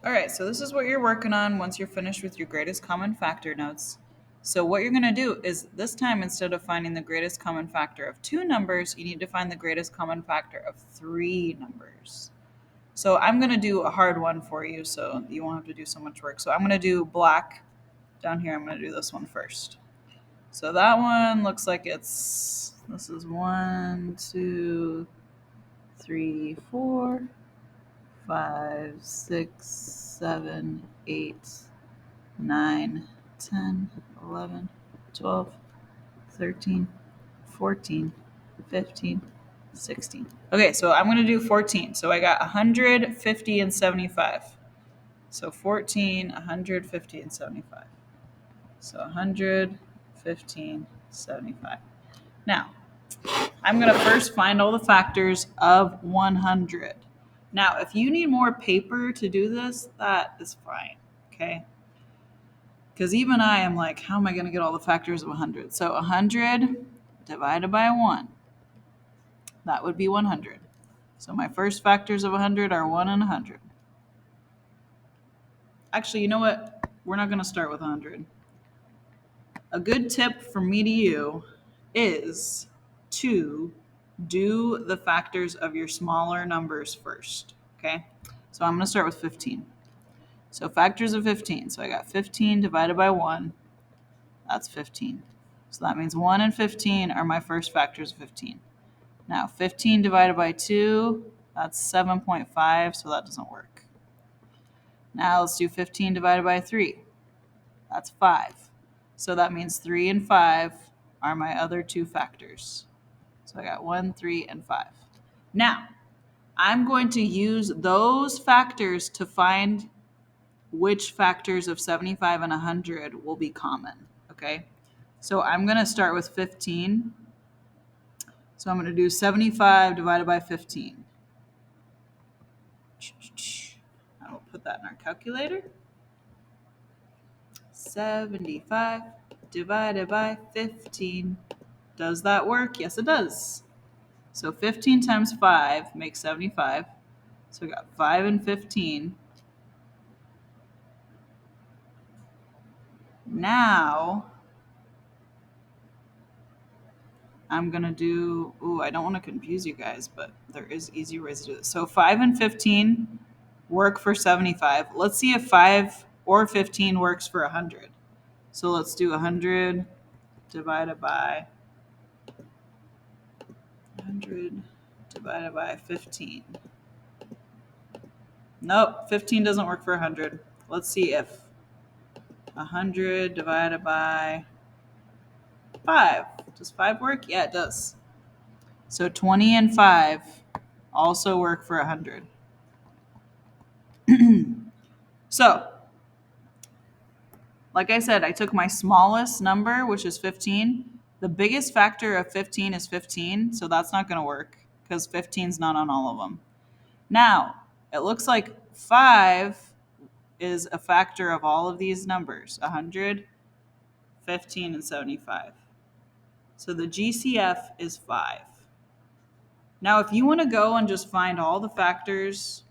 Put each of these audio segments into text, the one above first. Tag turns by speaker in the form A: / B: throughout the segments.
A: All right, so this is what you're working on once you're finished with your greatest common factor notes. So what you're going to do is this time, instead of finding the greatest common factor of two numbers, you need to find the greatest common factor of three numbers. So I'm going to do a hard one for you so you won't have to do so much work. So I'm going to do black down here. I'm going to do this one first. So that one looks like this is 1, 2, 3, 4, 5, 6, 7, 8, 9, 10, 11, 12, 13, 14, 15, 16. Okay, so I'm going to do 14. So I got 100, 50, and 75. So 14, 150, and 75. So 100, 15, 75. Now, I'm going to first find all the factors of 100. Now, if you need more paper to do this, that is fine, okay? Because even I am like, how am I going to get all the factors of 100? So 100 divided by 1, that would be 100. So my first factors of 100 are 1 and 100. Actually, you know what? We're not going to start with 100. A good tip from me to you is to do the factors of your smaller numbers first, okay? So I'm going to start with 15. So factors of 15. So I got 15 divided by 1. That's 15. So that means 1 and 15 are my first factors of 15. Now 15 divided by 2, that's 7.5, so that doesn't work. Now let's do 15 divided by 3. That's 5. So that means 3 and 5 are my other two factors. So I got 1, 3, and 5. Now, I'm going to use those factors to find which factors of 75 and 100 will be common, okay? So I'm going to start with 15. So I'm going to do 75 divided by 15. I will put that in our calculator. 75 divided by 15. Does that work? Yes, it does. So 15 times 5 makes 75. So we got 5 and 15. Now I'm going to do, I don't want to confuse you guys, but there is easy ways to do this. So 5 and 15 work for 75. Let's see if 5 or 15 works for 100. So let's do 100 divided by 100 divided by 15. Nope, 15 doesn't work for 100. Let's see if 100 divided by 5. Does 5 work? Yeah, it does. So 20 and 5 also work for 100. So, like I said, I took my smallest number, which is 15. The biggest factor of 15 is 15, so that's not going to work because 15 is not on all of them. Now, it looks like 5 is a factor of all of these numbers, 100, 15, and 75. So the GCF is 5. Now, if you want to go and just find all the factors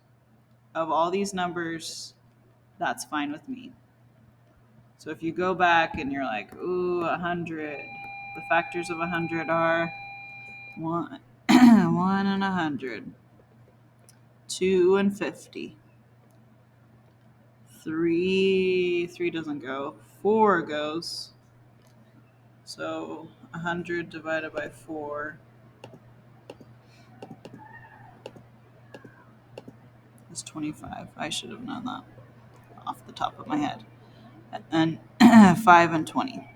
A: of all these numbers, that's fine with me. So if you go back and you're like, 100, the factors of 100 are 1, 1 and 100, 2 and 50, 3 doesn't go, 4 goes. So 100 divided by 4 is 25. I should have known that off the top of my head. And 5 and 20.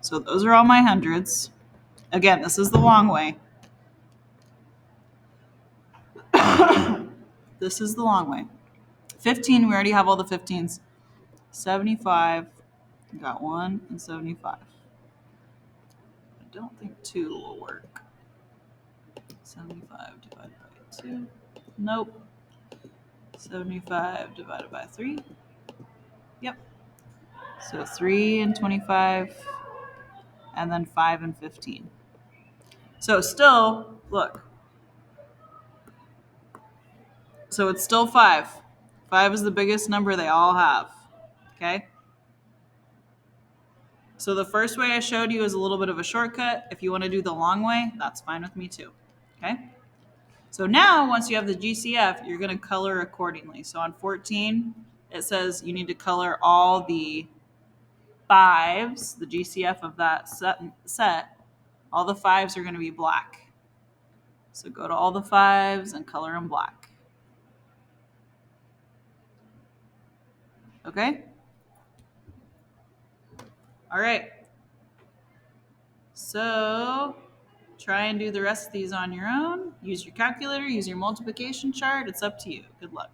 A: So those are all my hundreds. Again, this is the long way. This is the long way. 15, we already have all the 15s. 75, got 1 and 75. I don't think 2 will work. 75 divided by 2. Nope. 75 divided by 3. Yep. So 3 and 25, and then 5 and 15. So still, look. So it's still 5. 5 is the biggest number they all have. Okay? So the first way I showed you is a little bit of a shortcut. If you want to do the long way, that's fine with me too. Okay? So now, once you have the GCF, you're going to color accordingly. So on 14, it says you need to color all the 5s, the GCF of that set. All the 5s are going to be black. So go to all the 5s and color them black. Okay? All right. So try and do the rest of these on your own. Use your calculator, use your multiplication chart. It's up to you. Good luck.